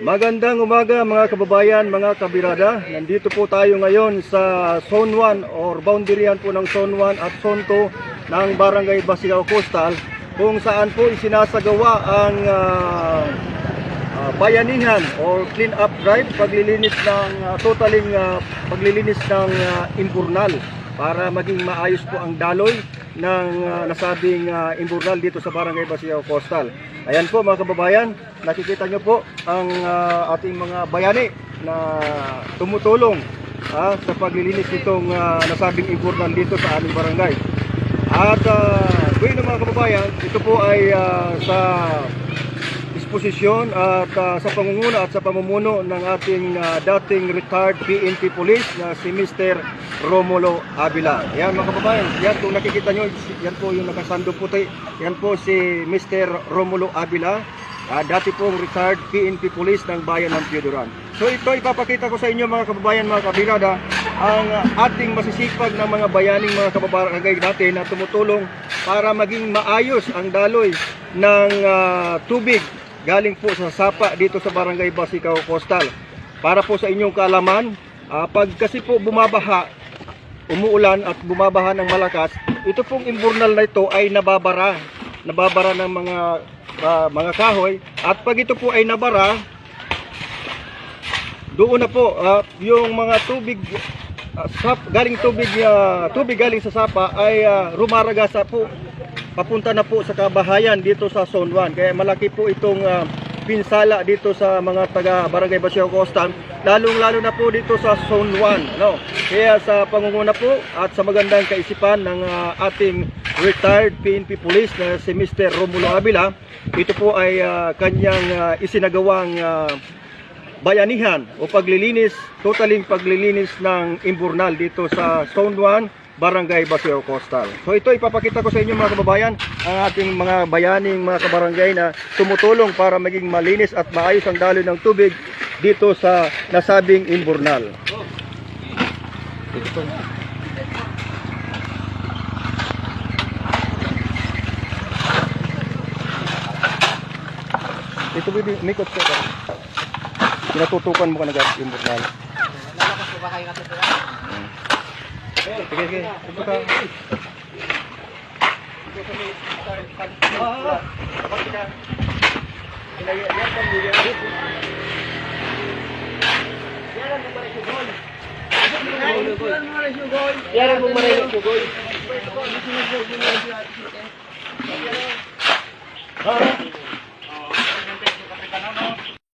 Magandang umaga mga kababayan, mga kabirada. Nandito po tayo ngayon sa Zone 1 or boundaryan po ng Zone 1 at Zone 2 ng Barangay Basiao Coastal, kung saan po isinasagawa ang bayanihan or clean up drive, paglilinis ng paglilinis ng imburnal para maging maayos po ang daloy ng nasabing imburnal dito sa Barangay Basiao Coastal. Ayan po mga kababayan, nakikita nyo po ang ating mga bayani na tumutulong sa paglilinis nitong nasabing imburnal dito sa aming barangay. At ngayon mga kababayan, ito po ay sa disposisyon at sa pangunguna at sa pamumuno ng ating dating retired PNP Police na si Mr. Romulo Avila. Yan mga kababayan, yan kung nakikita nyo, yan po yung nakasandong puti, yan po si Mr. Romulo Avila, dati pong retired PNP Police ng bayan ng Pioduran. So ito ipapakita ko sa inyo mga kababayan, mga kabirada, ang ating masisipag na mga bayaning mga kababarangay natin na tumutulong para maging maayos ang daloy ng tubig galing po sa sapa dito sa Barangay Basiao Coastal. Para po sa inyong kaalaman, pag kasi po bumabaha, umuulan at bumabaha ng malakas, ito pong imburnal na ito ay nababara ng mga kahoy, at pag ito po ay nabara, doon na po yung mga tubig tubig galing sa sapa ay rumaragasa po papunta na po sa kabahayan dito sa Zone 1. Kaya malaki po itong pinsala dito sa mga taga Barangay Basiao Coastal, lalong-lalo na po dito sa Zone 1, no? Kaya sa pangunguna po at sa magandang kaisipan ng ating retired PNP Police na si Mr. Romulo Avila, ito po ay kanyang isinagawang bayanihan o paglilinis, totaling paglilinis ng imburnal dito sa Zone 1, Barangay Basiao Coastal. So ito ipapakita ko sa inyo mga kababayan, ang ating mga bayaning mga kabarangay na tumutulong para maging malinis at maayos ang daloy ng tubig dito sa nasabing imburnal. Ito mikot siya ka. Pinatutukan mo ka na guys imburnal. Lalakas ko ba kayo katutukan? Sige. Ito ka. Yaran mong maray ng sugoy. Ha?